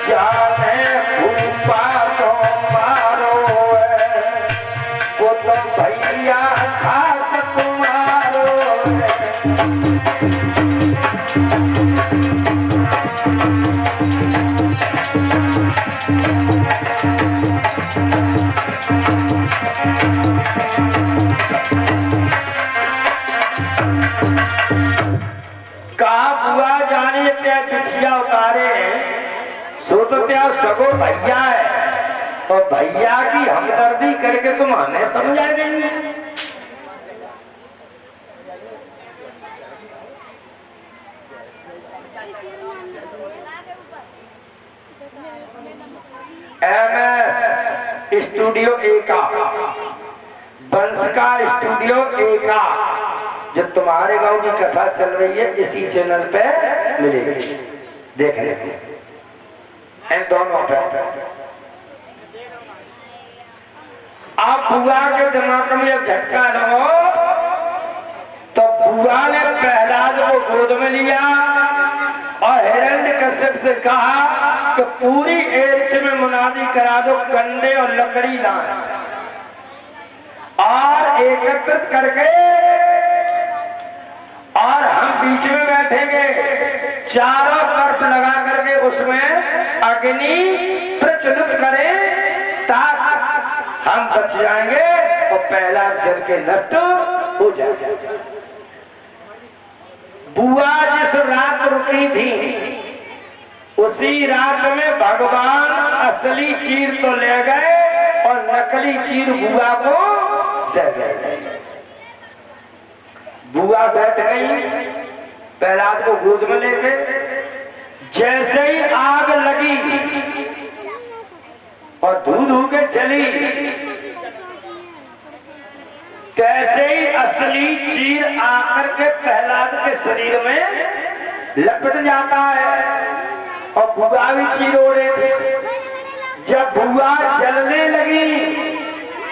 जाने फूफा तो मारो वो तो भैया खास तुम्हारो कहा बुआ जाने त्या पिछिया उतारे सो तो क्या सगो भैया है और भैया की हमदर्दी करके तुम हमें समझा देंगे। MS स्टूडियो एका बंस का स्टूडियो एका जो तुम्हारे गांव की कथा चल रही है इसी चैनल पे मिलेगी देखने को इन दोनों पे। आप बुआ के दिमाग में जब झटका लगो तो बुआ ने प्रहलाद को गोद में लिया और हिरण्यकश्यप से कहा कि पूरी एरिच में मुनादी करा दो कंडे और लकड़ी लाए और एकत्रित करके और हम बीच में बैठेंगे चारों तरफ लगा करके उसमें अग्नि प्रज्वलित करें ताकि हम बच जाएंगे और पहला जल के नष्ट हो जाएगा। बुआ जिस रात रुकी थी उसी रात में भगवान असली चीर तो ले गए और नकली चीर बुआ को दे गए। बुआ बैठ गई प्रहलाद को गोद में लेके जैसे ही आग लगी और धू धू के चली कैसे ही असली चीर आकर के प्रहलाद के शरीर में लपट जाता है और बुआ भी चीर ओढ़े थे। जब बुआ जलने लगी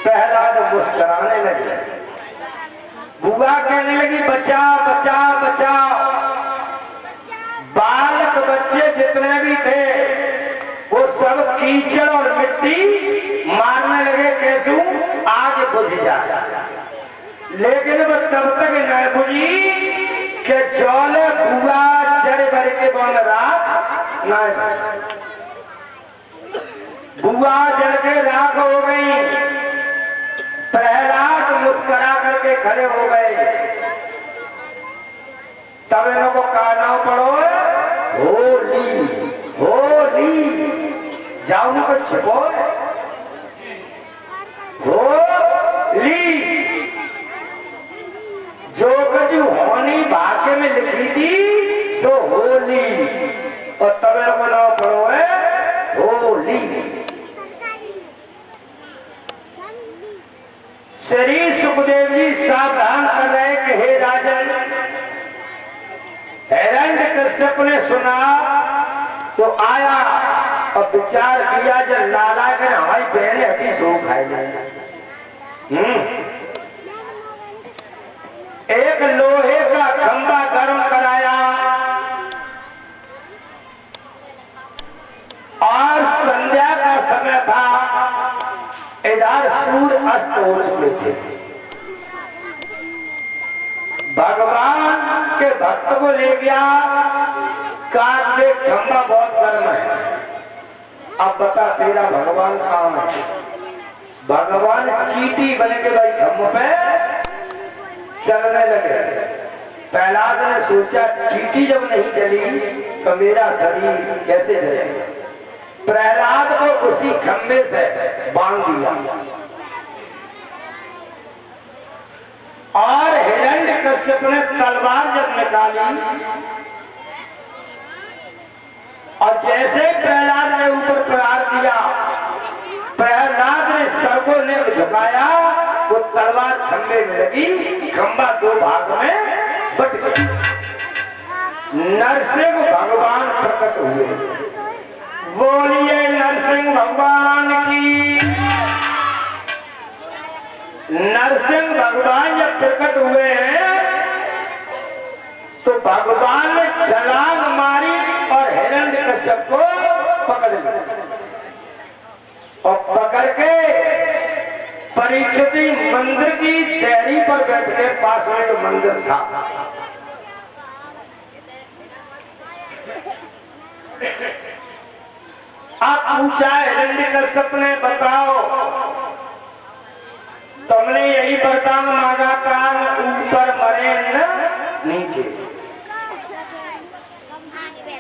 प्रहलाद मुस्कुराने लगे। बुआ कहने लगी बचाओ बचाओ बचाओ। बालक बच्चे जितने भी थे वो सब कीचड़ और मिट्टी मारने लगे कैसू आगे बुझ जाए लेकिन वो तब तक न बुझी कि जौले बुआ जरे भर के बन राख नहीं। बुआ जल के राख हो गई। प्रहलाद मुस्कुरा करके खड़े हो गए। तब इन्हों को कहना पड़ो होली होली जाओ न कुछ छिपो होली जो कुछ होनी भाग्य में लिखी थी सो होली और तब इन्हों को ना पड़ो होली। श्री सुखदेव जी सावधान कर रहे कि हे राजन हिरण्यकश्यप ने सुना तो आया और विचार किया जब लाला कर हमारी बहन हती सो खाए एक लोहे का खंबा गर्म कराया और संध्या का समय था। इधर सूर्य अस्त हो चुके थे। भगवान के भक्त को ले गया काट दे खंबा बहुत गर्म है। अब बता तेरा भगवान कहाँ है। भगवान चींटी बन के भाई खंबे पे चलने लगे। प्रहलाद ने सोचा चींटी जब नहीं चली तो मेरा शरीर कैसे चलेगा। प्रहलाद को उसी खंबे से बांध दिया और हिरण्यकश्यप ने तलवार जब निकाली और जैसे प्रहलाद ने ऊपर प्रहार किया प्रहलाद ने सर को ने झुकाया वो तलवार खंबे में लगी। खंबा दो भाग में बट गया। नरसिंह भगवान प्रकट हुए। बोलिए नरसिंह भगवान की। नरसिंह भगवान जब प्रकट हुए हैं तो भगवान ने छलांग मारी और हिरण्यकश्यप को पकड़ लिया और पकड़ के परीक्षित मंदिर की देहरी पर बैठ के, पास में जो मंदिर था, आप पूछा हिरण्यकश्यप ने, बताओ तुमने यही वरदान मांगा था, ऊपर मरे न नीचे,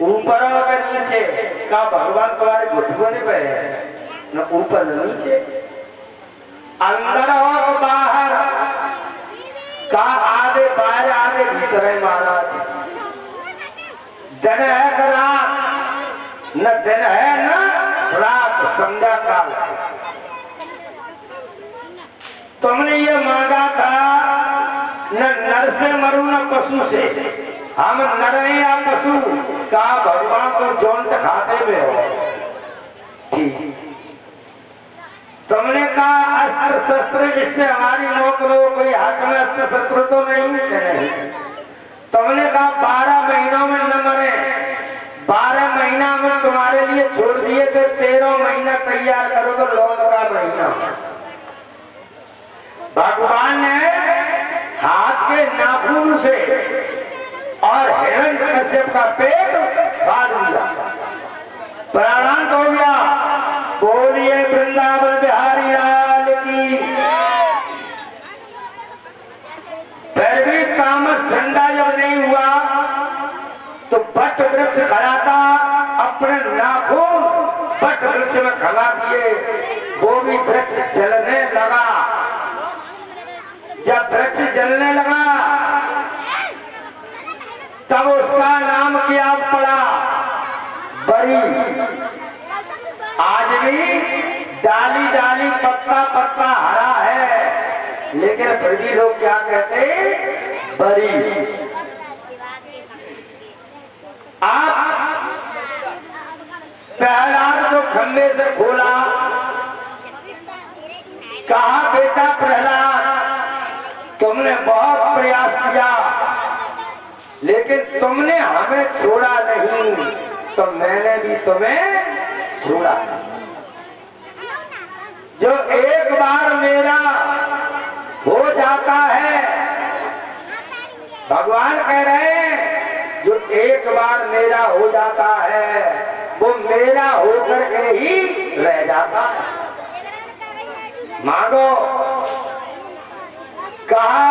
ऊपर और नीचे का भगवान तुम्हारे घुटने पे है, न ऊपर न नीचे, अंदर और बाहर का, आधे बाहर आधे भीतर है महाराज। दिन है रात, न दिन है न रात, संध्या काल। तुमने ये मांगा था न नर से मरू न पशु से, हम नर हैं या पशु का, भगवान को जोंट खाते में हो। ठीक, तुमने कहा अस्त्र शस्त्र जिससे हमारी मौत हो, कोई हाथ में अस्त्र शस्त्र तो नहीं है। तुमने कहा 12 महीनों में न मरे, 12 महीना में तुम्हारे लिए छोड़ दिए थे, 13 महीना तैयार करोगे लौट का महीना। भगवान ने हाथ के नाखून से और हिरण्यकश्यप का पेट फाड़ दिया, प्राणांत हो गया। बोलिए वृंदावन बिहारी लाल की। फिर भी तामस ठंडा जब नहीं हुआ तो बट वृक्ष खड़ा था, अपने नाखून बट वृक्ष में खड़ा दिए, वो भी वृक्ष जलने लगा। जब वृक्ष जलने लगा तब उसका नाम क्या पड़ा, बरी। आज भी डाली डाली पत्ता पत्ता हरा है, लेकिन फिर भी लोग क्या कहते, बरी। आप प्रहलाद को खंबे से खोला, कहा बेटा प्रहलाद तुमने बहुत प्रयास किया, लेकिन तुमने हमें छोड़ा नहीं, तो मैंने भी तुम्हें छोड़ा। जो एक बार मेरा हो जाता है, भगवान कह रहे हैं जो एक बार मेरा हो जाता है वो मेरा होकर के ही रह जाता है। मांगो। कहा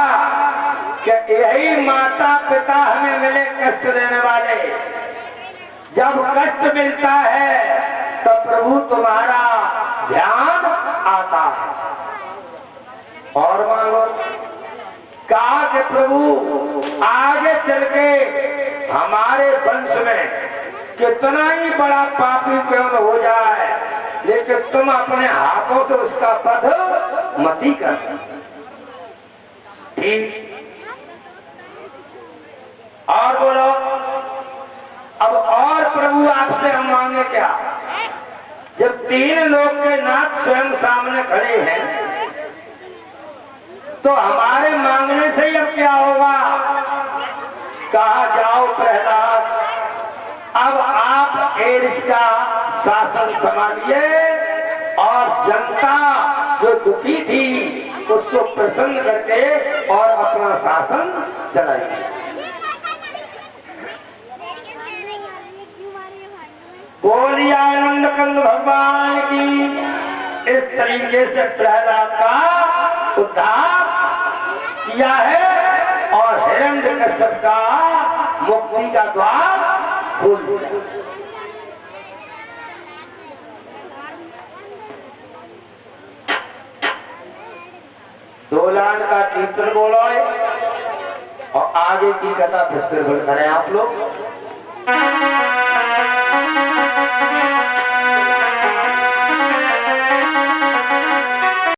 कि यही माता पिता हमें मिले कष्ट देने वाले, जब कष्ट मिलता है तो प्रभु तुम्हारा ध्यान आता है। और मांगो। कहा कि प्रभु आगे चल के हमारे वंश में कितना ही बड़ा पापी क्यों न हो जाए, लेकिन तुम अपने हाथों से उसका वध मत ही कर। ठीक। और बोलो। अब और प्रभु आपसे हम मांगे क्या? जब 3 लोग के नाथ स्वयं सामने खड़े हैं तो हमारे मांगने से ही अब क्या होगा? कहा जाओ प्रहलाद, अब आप एरिच का शासन संभालिए और जनता जो दुखी थी उसको प्रसन्न करके और अपना शासन चलाइए। बोलिए आनंद कंद भगवान की। इस तरीके से प्रहलाद का उद्धार किया है और हिरण्यकश्यप का मुक्ति का द्वार खोल दिया। दोलान का कीर्तन बोलो और आगे की कथा फिर से करें आप लोग।